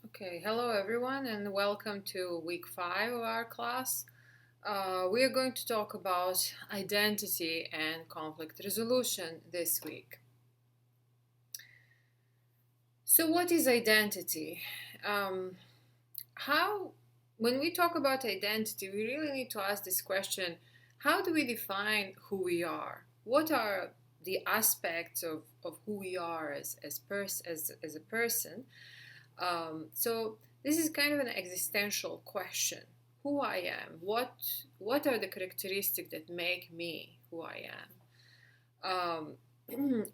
Okay, hello everyone, and welcome to week 5 of our class. We are going to talk about identity and conflict resolution this week. So, what is identity? Um, how, when we talk about identity, we really need to ask this question: how do we define who we are? What are the aspects of who we are as a person? So this is kind of an existential question: who I am, what are the characteristics that make me who I am?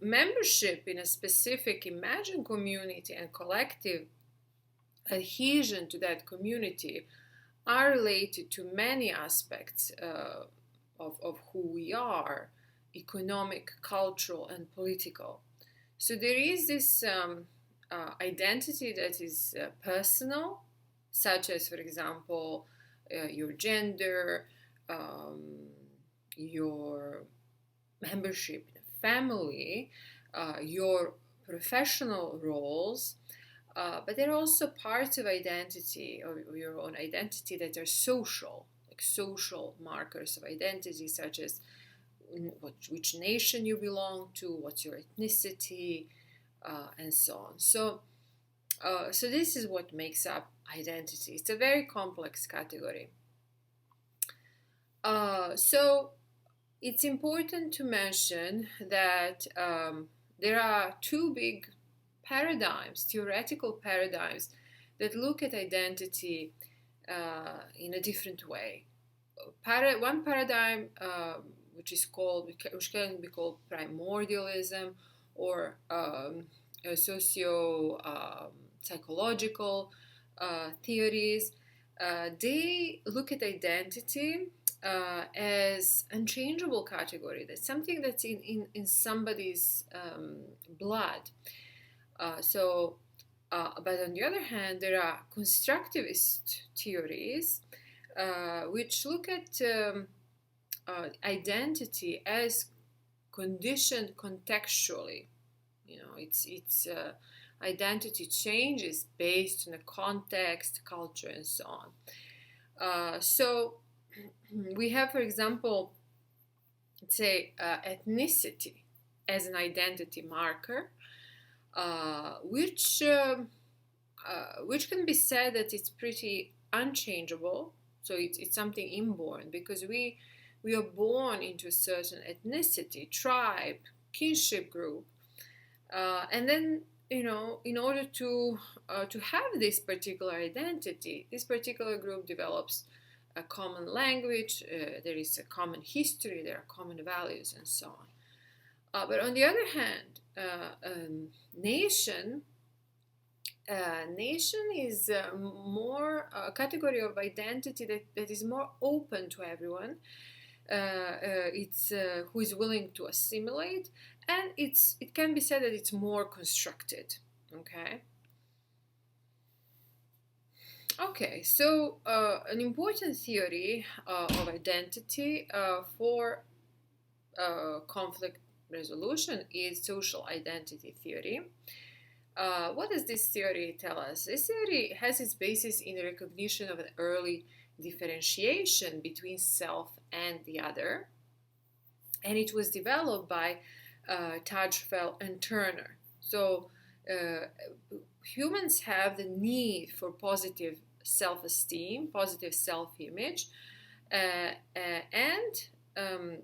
Membership in a specific imagined community and collective adhesion to that community are related to many aspects of who we are: economic, cultural, and political. So there is this identity that is personal, such as, for example, your gender, um, your membership in a family, your professional roles. But there are also parts of identity, or your own identity, that are social, like social markers of identity, such as which nation you belong to, what's your ethnicity, and so on. So this is what makes up identity. It's a very complex category. So it's important to mention that there are two big paradigms, theoretical paradigms, that look at identity in a different way. One paradigm, which can be called primordialism, or socio psychological theories. They look at identity as unchangeable category. That's something that's in somebody's blood. But on the other hand, there are constructivist theories which look at identity as conditioned contextually. It's identity changes based on the context, culture, and so on. So we have, for example, let's say ethnicity as an identity marker, which can be said that it's pretty unchangeable. So it's something inborn, because we are born into a certain ethnicity, tribe, kinship group, and then in order to have this particular identity, this particular group develops a common language. There is a common history. There are common values, and so on. But on the other hand, nation is more a category of identity that is more open to everyone. It's who is willing to assimilate, and it can be said that it's more constructed. Okay, so an important theory of identity for conflict resolution is social identity theory. What does this theory tell us? This theory has its basis in the recognition of an early differentiation between self and the other, and it was developed by Tajfel and Turner. So humans have the need for positive self-esteem, positive self-image, and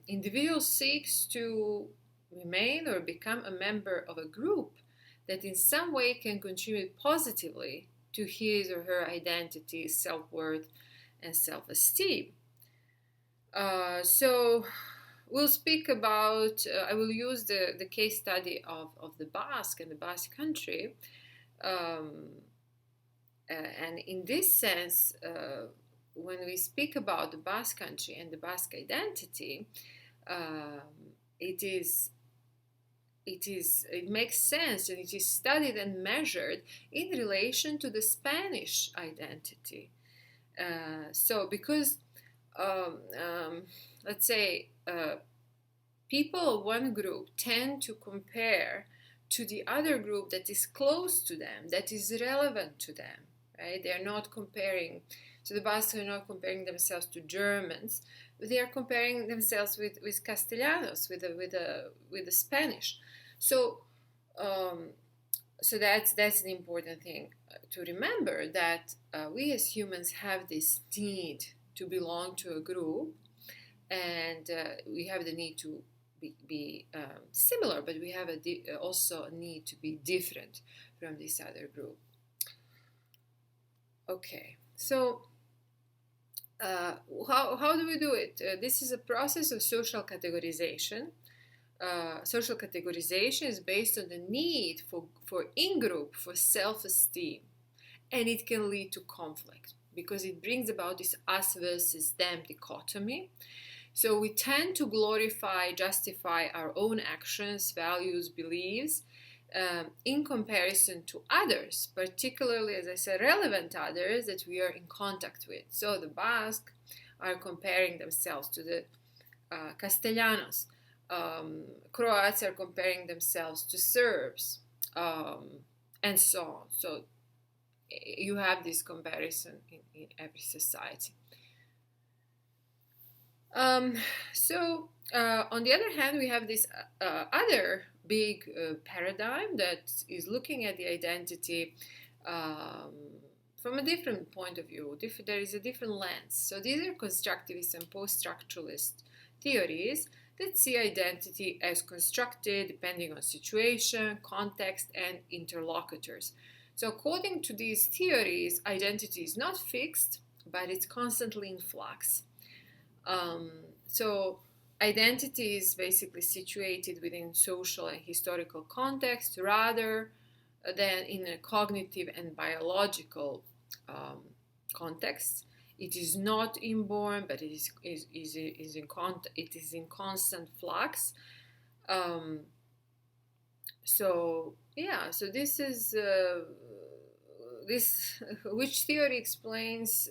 individual seeks to remain or become a member of a group that in some way can contribute positively to his or her identity, self-worth, and self-esteem. So we'll speak about, I will use the case study of the Basque and the Basque country. And in this sense, when we speak about the Basque country and the Basque identity, it makes sense, and it is studied and measured in relation to the Spanish identity. So because let's say people of one group tend to compare to the other group that is close to them, that is relevant to them. right? They are not comparing. So the Basques are not comparing themselves to Germans, but they are comparing themselves with Castellanos, with the Spanish. So so that's an important thing to remember, that we as humans have this need to belong to a group, and we have the need to be similar, but we have also a need to be different from this other group. Okay, so how do we do it? This is a process of social categorization. Social categorization is based on the need for in-group, for self-esteem, and it can lead to conflict because it brings about this us versus them dichotomy. So we tend to glorify, justify our own actions, values, beliefs in comparison to others, particularly, as I said, relevant others that we are in contact with. So the Basque are comparing themselves to the Castellanos. Croats are comparing themselves to Serbs, and so on. So you have this comparison in every society. So on the other hand, we have this other big paradigm that is looking at the identity from a different point of view. There is a different lens. So these are constructivist and post-structuralist theories that see identity as constructed depending on situation, context, and interlocutors. So according to these theories, identity is not fixed, but it's constantly in flux. So identity is basically situated within social and historical context rather than in a cognitive and biological context. It is not inborn, but it is in constant flux. So this is which theory explains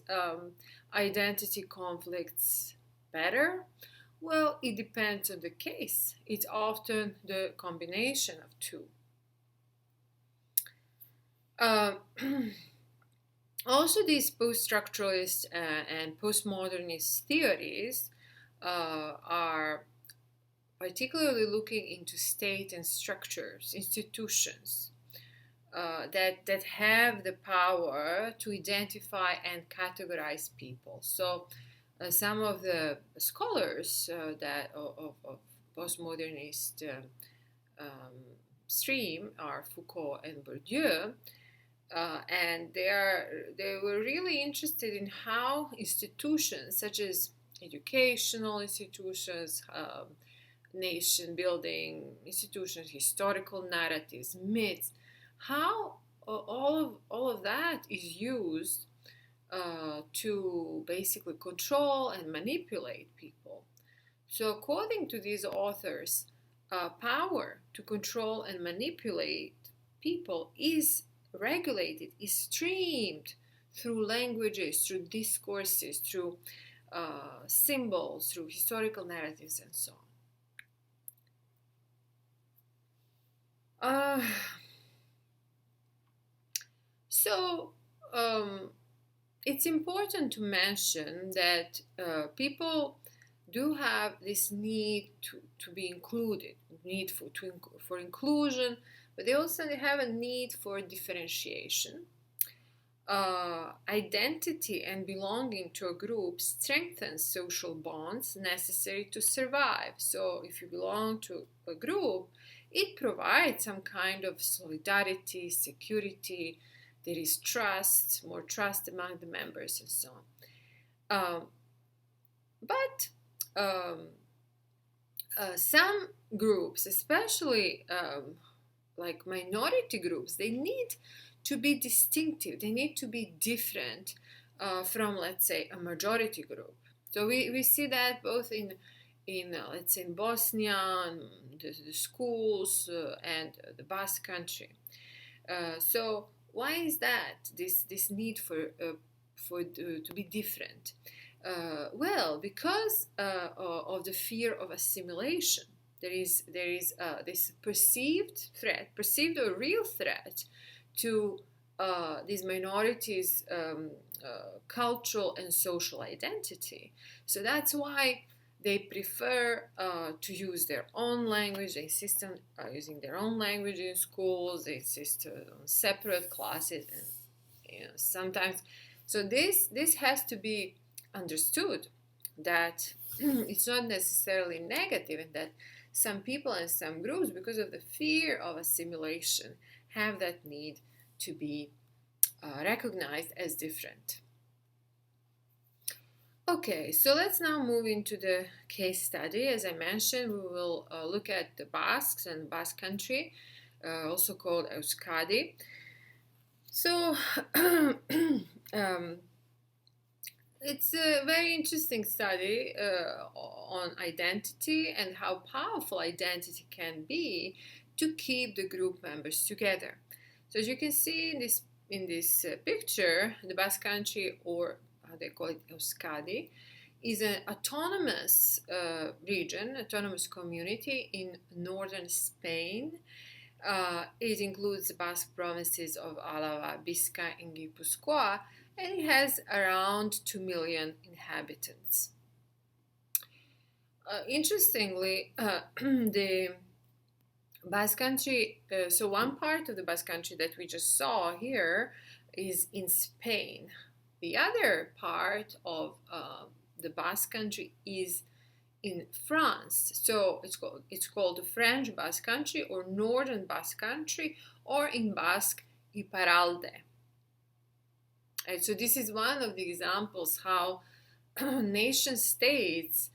identity conflicts better? Well, it depends on the case. It's often the combination of two. Also, these post-structuralist and postmodernist theories are particularly looking into state and structures, institutions that have the power to identify and categorize people. So some of the scholars of postmodernist stream are Foucault and Bourdieu, and they were really interested in how institutions such as educational institutions, nation building institutions, historical narratives, myths, how all of that is used to basically control and manipulate people. So according to these authors, power to control and manipulate people is regulated, is streamed through languages, through discourses, through symbols, through historical narratives, and so on. It's important to mention that people do have this need to be included, need for inclusion, but they also have a need for differentiation. Identity and belonging to a group strengthens social bonds necessary to survive. So if you belong to a group, it provides some kind of solidarity, security. There is trust, more trust among the members, and so on. But some groups, especially like minority groups, they need to be distinctive. They need to be different from, let's say, a majority group. So we see that both in let's say in Bosnia, and the schools, and the Basque Country. So why is that? This need to be different? Well, because of the fear of assimilation. There is this perceived or real threat to these minorities' cultural and social identity. So that's why they prefer to use their own language. They insist on using their own language in schools. They insist on separate classes, and sometimes. So this has to be understood, that it's not necessarily negative, and that some people and some groups, because of the fear of assimilation, have that need to be recognized as different. Okay, so let's now move into the case study. As I mentioned, we will look at the Basques and Basque Country, also called Euskadi. So it's a very interesting study on identity and how powerful identity can be to keep the group members together. So as you can see in this picture, the Basque Country, or how they call it, Euskadi, is an autonomous region, autonomous community in northern Spain. It includes the Basque provinces of Álava, Biscay, and Guipúzcoa, and it has around 2 million inhabitants. Interestingly, the Basque Country, so one part of the Basque Country that we just saw here is in Spain. The other part of the Basque Country is in France. So it's called the French Basque Country, or Northern Basque Country, or in Basque, Iparralde. And so this is one of the examples how nation states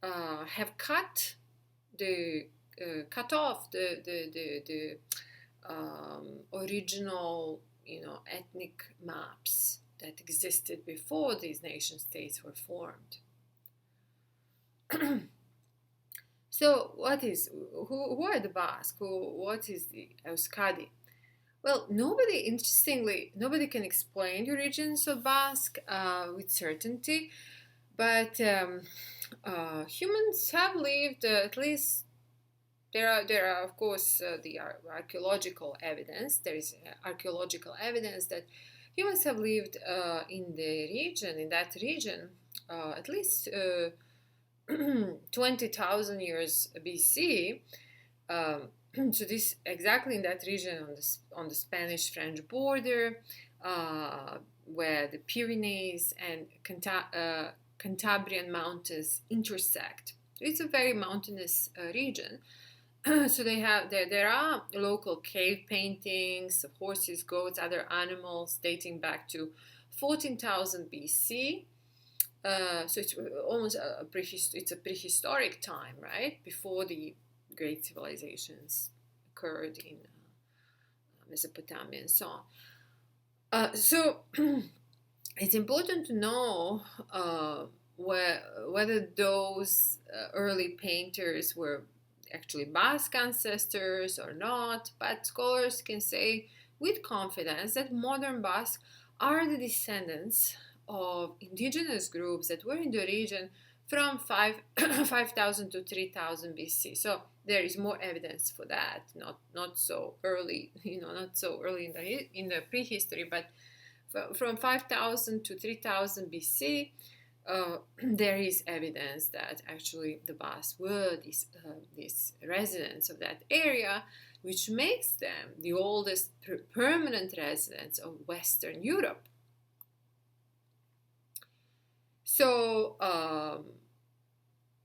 have cut off the original ethnic maps that existed before these nation states were formed. So who are the Basques? What is the Euskadi? Well, nobody can explain the origins of Basque with certainty, but humans have lived, at least there are of course the archaeological evidence. There is archaeological evidence that humans have lived in that region, at least 20,000 years BC. So this exactly in that region on the Spanish-French border, where the Pyrenees and Cantabrian mountains intersect. It's a very mountainous region. So there are local cave paintings of horses, goats, other animals dating back to 14,000 BC. So it's almost it's a prehistoric time, right? Before the great civilizations occurred in Mesopotamia and so on. So it's important to know whether those early painters were actually Basque ancestors or not, but scholars can say with confidence that modern Basques are the descendants of indigenous groups that were in the region from 5,000 to 3,000 BC. So there is more evidence for that, not so early, not so early in the prehistory, but from 5,000 to 3,000 BC, there is evidence that actually the Basques were these residents of that area, which makes them the oldest permanent residents of Western Europe. So,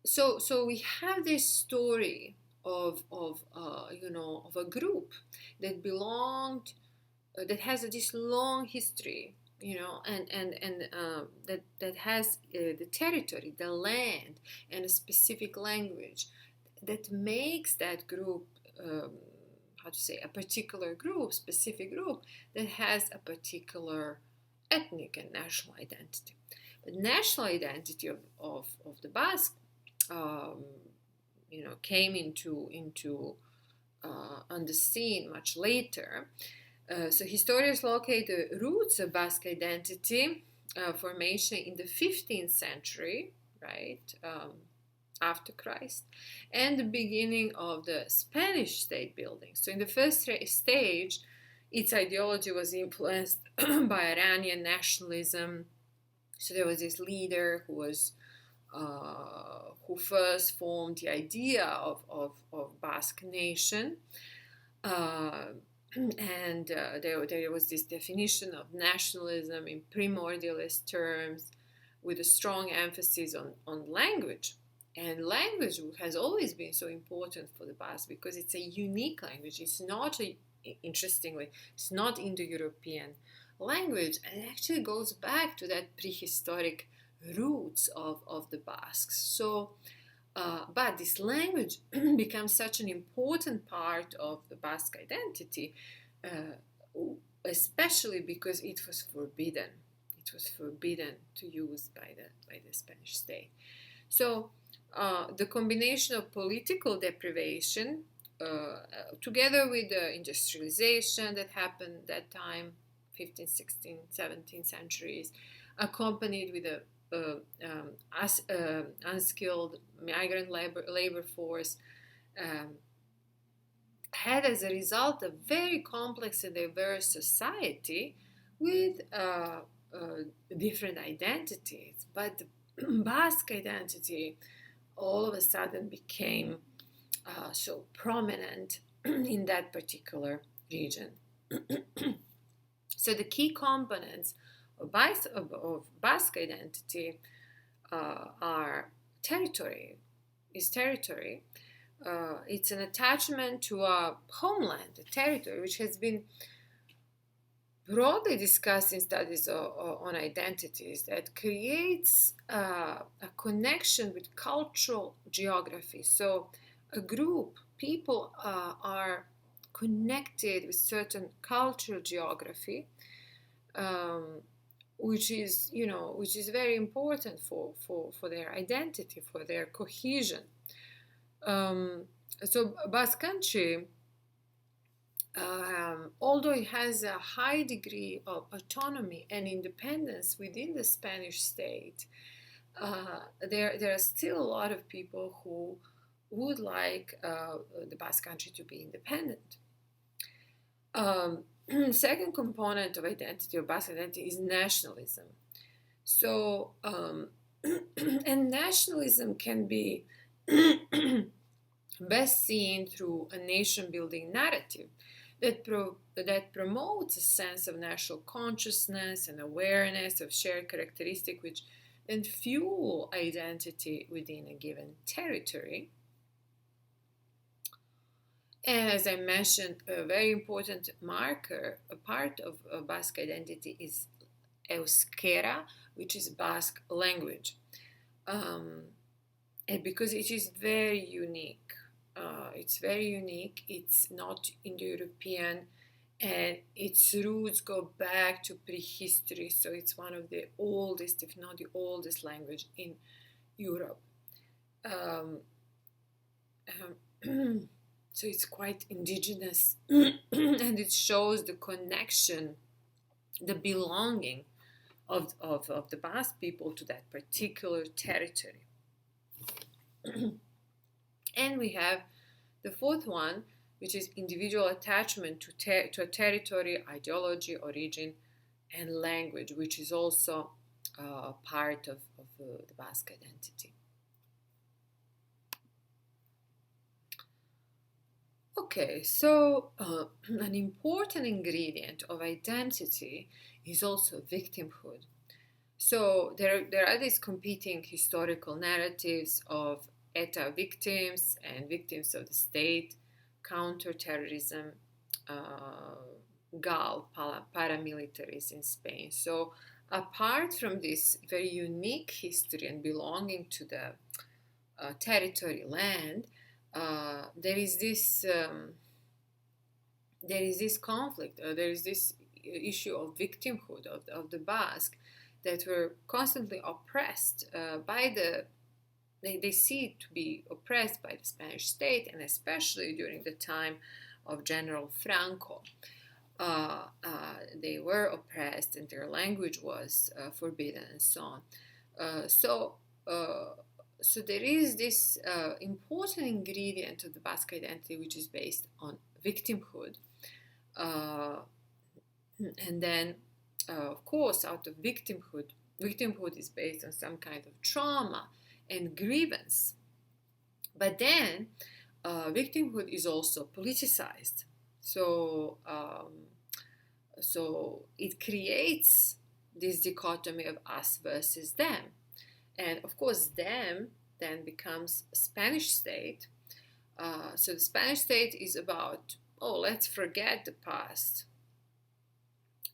so we have this story of a group that belonged, that has this long history, and that has the territory, the land, and a specific language that makes that group, a particular group, specific group that has a particular ethnic and national identity. The national identity of the Basque, came into on the scene much later. So historians locate the roots of Basque identity formation in the 15th century, right, after Christ, and the beginning of the Spanish state building. So in the first stage, Its ideology was influenced by Iranian nationalism. So there was this leader who first formed the idea of Basque nation. Uh, and there was this definition of nationalism in primordialist terms with a strong emphasis on language. And language has always been so important for the Basque because it's a unique language. It's not, interestingly, it's not Indo-European language, and it actually goes back to that prehistoric roots of the Basques. So, but this language becomes such an important part of the Basque identity, especially because it was forbidden. It was forbidden to use by the Spanish state. So the combination of political deprivation, together with the industrialization that happened that time, 15th, 16th, 17th centuries, accompanied with a unskilled migrant labor force, had as a result a very complex and diverse society with different identities. But the Basque identity all of a sudden became so prominent in that particular region. So the key components of Basque identity are territory. It's an attachment to a homeland, a territory, which has been broadly discussed in studies on identities, that creates a connection with cultural geography. So a group, people are connected with certain cultural geography, which is very important for their identity, for their cohesion. So Basque Country, although it has a high degree of autonomy and independence within the Spanish state, there are still a lot of people who would like the Basque Country to be independent. Second component of identity, or Basque identity, is nationalism. So, and nationalism can be best seen through a nation-building narrative that promotes a sense of national consciousness and awareness of shared characteristics, which then fuel identity within a given territory. And as I mentioned, a very important marker, a part of Basque identity, is Euskera, which is Basque language. And because it is very unique. It's not Indo-European, and its roots go back to prehistory. So it's one of the oldest, if not the oldest, language in Europe. So it's quite indigenous, and it shows the connection, the belonging of the Basque people to that particular territory. And we have the fourth one, which is individual attachment to a territory, ideology, origin, and language, which is also part of the Basque identity. Okay, so an important ingredient of identity is also victimhood. So there are these competing historical narratives of ETA victims and victims of the state, counterterrorism, GAL, paramilitaries in Spain. So apart from this very unique history and belonging to the territory, there is this conflict, there is this issue of victimhood of the Basque, that were constantly oppressed they see it to be oppressed by the Spanish state, and especially during the time of General Franco. They were oppressed, and their language was forbidden, and so on. So there is this important ingredient of the Basque identity, which is based on victimhood. And then, of course, out of victimhood is based on some kind of trauma and grievance. But then, victimhood is also politicized. So it creates this dichotomy of us versus them. And of course, them then becomes Spanish state. So the Spanish state is about, oh, let's forget the past.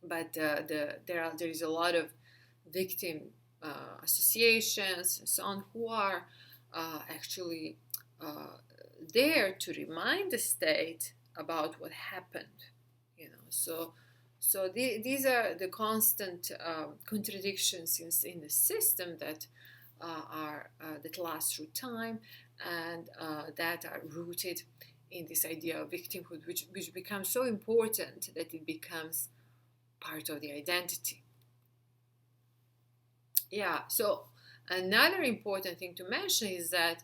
But there is a lot of victim associations and so on who are actually there to remind the state about what happened. These are the constant contradictions in the system that that last through time and that are rooted in this idea of victimhood, which becomes so important that it becomes part of the identity. Yeah, so another important thing to mention is that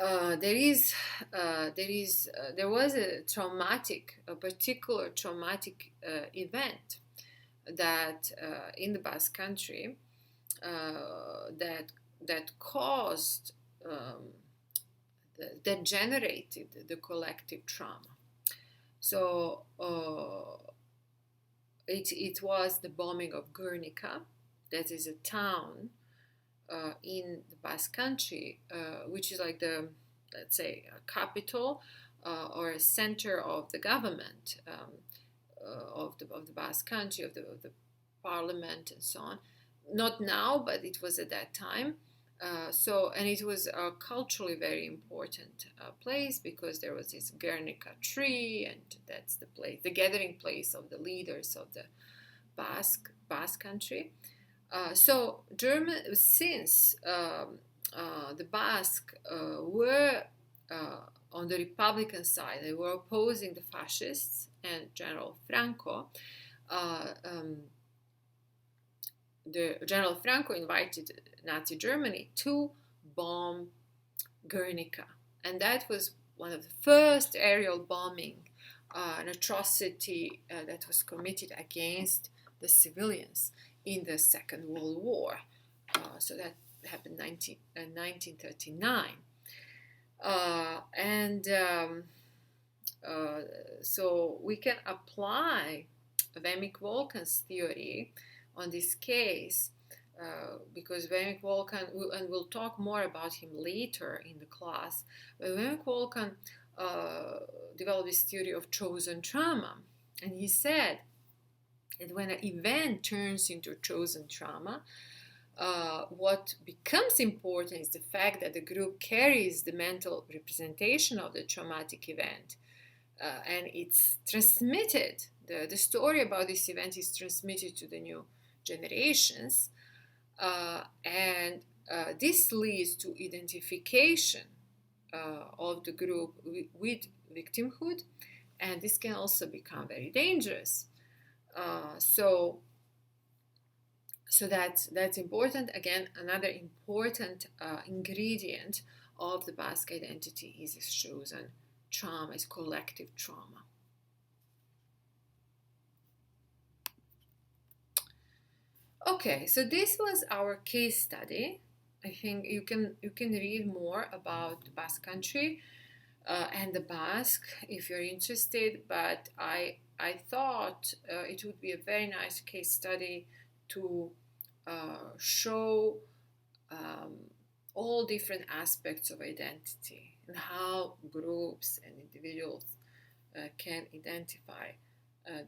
there was a particular traumatic event that in the Basque Country that caused that generated the collective trauma. So it was the bombing of Guernica, that is a town in the Basque Country, which is like the, let's say, a capital or a center of the government of the Basque Country, of the parliament and so on. Not now, but it was at that time. And it was a culturally very important place because there was this Guernica tree, and that's the place, the gathering place of the leaders of the Basque Country. Since the Basque were on the Republican side, they were opposing the fascists and General Franco. General Franco invited Nazi Germany to bomb Guernica, and that was one of the first aerial bombing, an atrocity that was committed against the civilians in the Second World War. So that happened in 1939. So we can apply Wemmick-Wolkan's theory on this case because Wemmick-Wolkan, and we'll talk more about him later in the class, but Wemmick-Wolkan developed this theory of chosen trauma. And he said that when an event turns into chosen trauma, what becomes important is the fact that the group carries the mental representation of the traumatic event. And it's transmitted, the story about this event is transmitted to the new generations. This leads to identification of the group with victimhood, and this can also become very dangerous. So that's important. Again, another important ingredient of the Basque identity is this chosen trauma, is collective trauma. Okay, so this was our case study. I think you can read more about the Basque Country and the Basque if you're interested, but I thought it would be a very nice case study to show all different aspects of identity and how groups and individuals can identify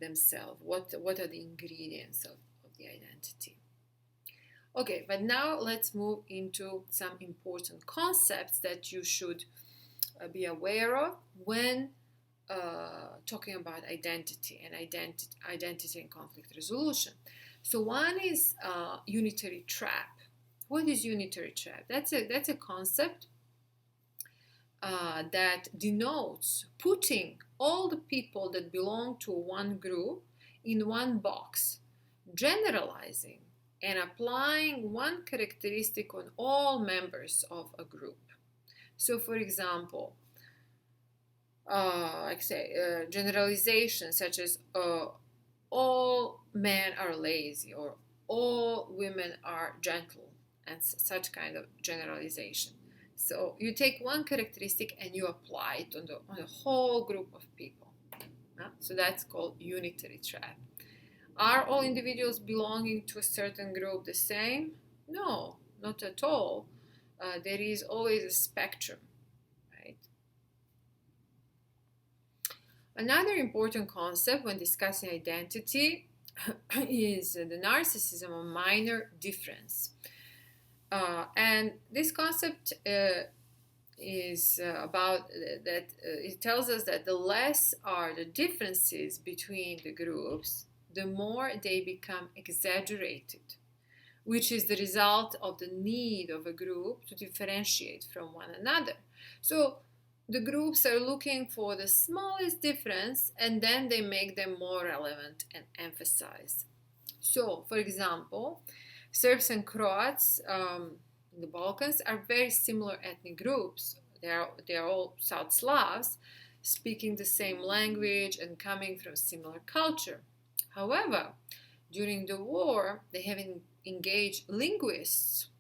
themselves. What are the ingredients of the identity? Okay, but now let's move into some important concepts that you should be aware of when talking about identity and identity and conflict resolution. So one is unitary trap. What is unitary trap? That's a concept that denotes putting all the people that belong to one group in one box, generalizing and applying one characteristic on all members of a group. So, for example, generalizations such as all men are lazy or all women are gentle, and such kind of generalization. So you take one characteristic and you apply it on a whole group of people. So that's called unitary trap. Are all individuals belonging to a certain group the same? No, not at all. There is always a spectrum, right? Another important concept when discussing identity is the narcissism of minor difference. And this concept is about that it tells us that the less are the differences between the groups, the more they become exaggerated, which is the result of the need of a group to differentiate from one another. So the groups are looking for the smallest difference and then they make them more relevant and emphasized. So, for example, Serbs and Croats in the Balkans are very similar ethnic groups. They are all South Slavs, speaking the same language and coming from similar culture. However, during the war, they have engaged linguists,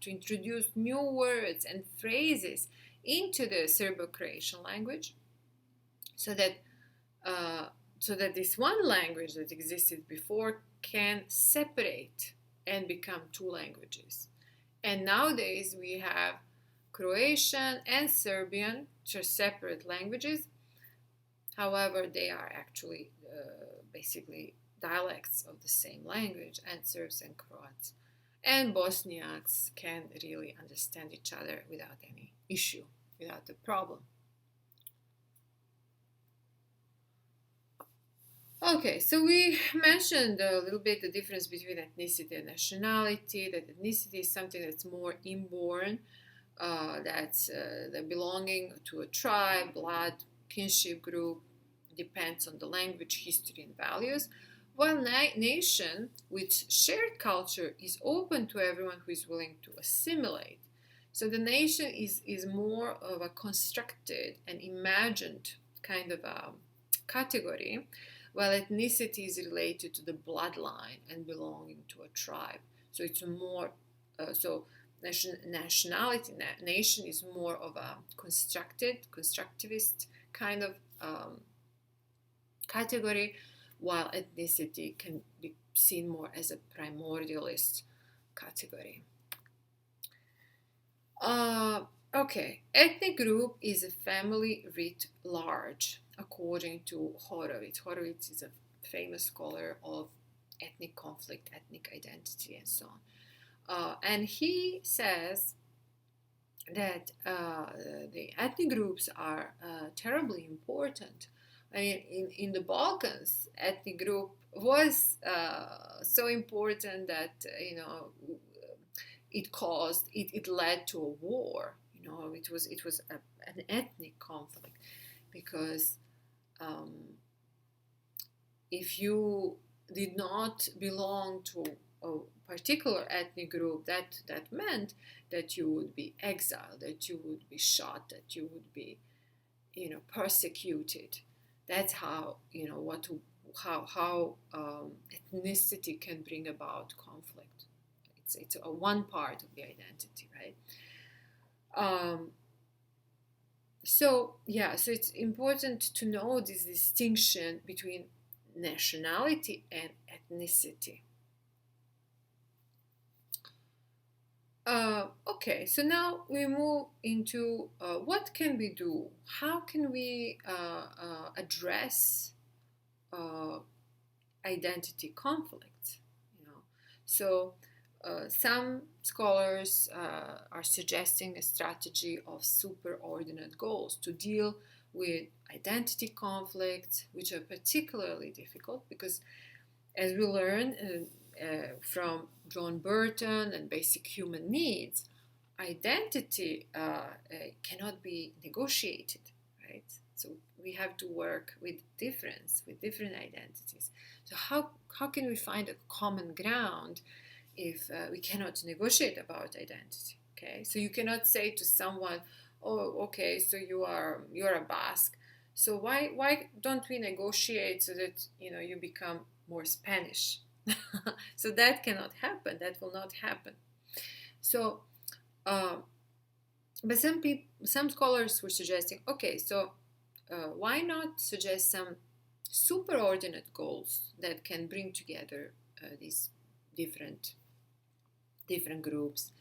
to introduce new words and phrases into the Serbo-Croatian language, so that this one language that existed before can separate and become two languages. And nowadays we have Croatian and Serbian, which are separate languages. However, they are actually basically dialects of the same language, and Serbs and Croats and Bosniaks can really understand each other without any issue, without a problem. Okay, so we mentioned a little bit the difference between ethnicity and nationality, that ethnicity is something that's more inborn, that's the belonging to a tribe, blood, kinship group, depends on the language, history, and values, while nation with shared culture is open to everyone who is willing to assimilate. So the nation is more of a constructed and imagined kind of a category, while ethnicity is related to the bloodline and belonging to a tribe. So it's more, nationality, nation is more of a constructivist kind of category, while ethnicity can be seen more as a primordialist category. Okay, ethnic group is a family writ large, according to Horowitz. Horowitz is a famous scholar of ethnic conflict, ethnic identity, and so on. And he says that the ethnic groups are terribly important. I mean, in the Balkans, ethnic group was so important that it led to a war. It was an ethnic conflict, because if you did not belong to a particular ethnic group, that meant that you would be exiled, that you would be shot, that you would be persecuted. That's how ethnicity can bring about conflict. It's a one part of the identity, right? So it's important to know this distinction between nationality and ethnicity. Okay, so now we move into what can we do? How can we address identity conflicts? So some scholars are suggesting a strategy of superordinate goals to deal with identity conflicts, which are particularly difficult because, as we learn from John Burton and Basic Human Needs, identity cannot be negotiated, right? So we have to work with different identities. So how can we find a common ground if we cannot negotiate about identity? Okay, so you cannot say to someone, "Oh, okay, so you're a Basque. So why don't we negotiate so that you become more Spanish. So that cannot happen. That will not happen. So, but some scholars were suggesting, okay, so why not suggest some superordinate goals that can bring together these different groups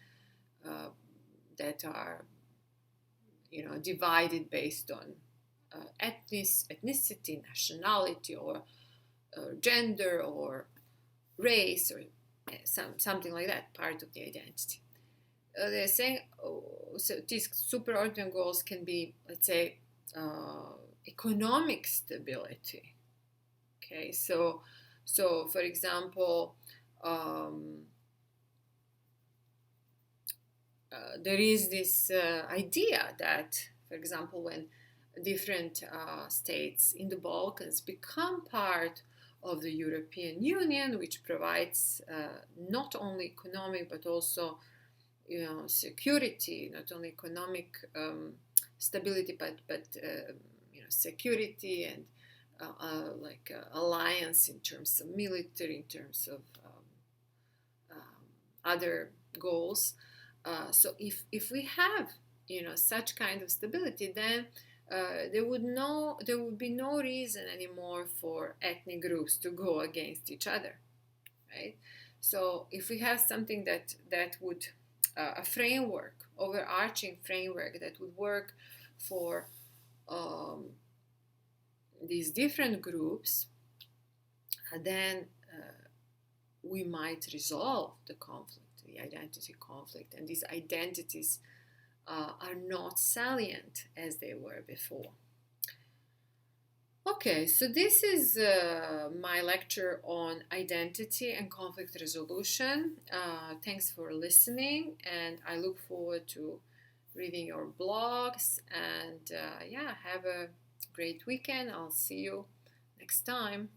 that are, divided based on ethnicity, nationality, or gender, or race, or something like that, part of the identity. They're saying, so these superordinate goals can be, let's say, economic stability. Okay, so for example, there is this idea that, for example, when different states in the Balkans become part of the European Union, which provides not only economic but also security, not only economic stability, but security and alliance in terms of military, in terms of other goals. So if we have such kind of stability, then there would be no reason anymore for ethnic groups to go against each other, right? So if we have something that would a framework, overarching framework that would work for these different groups, then we might resolve the conflict, the identity conflict, and these identities are not salient as they were before. Okay, so this is my lecture on identity and conflict resolution. Thanks for listening, and I look forward to reading your blogs. And have a great weekend. I'll see you next time.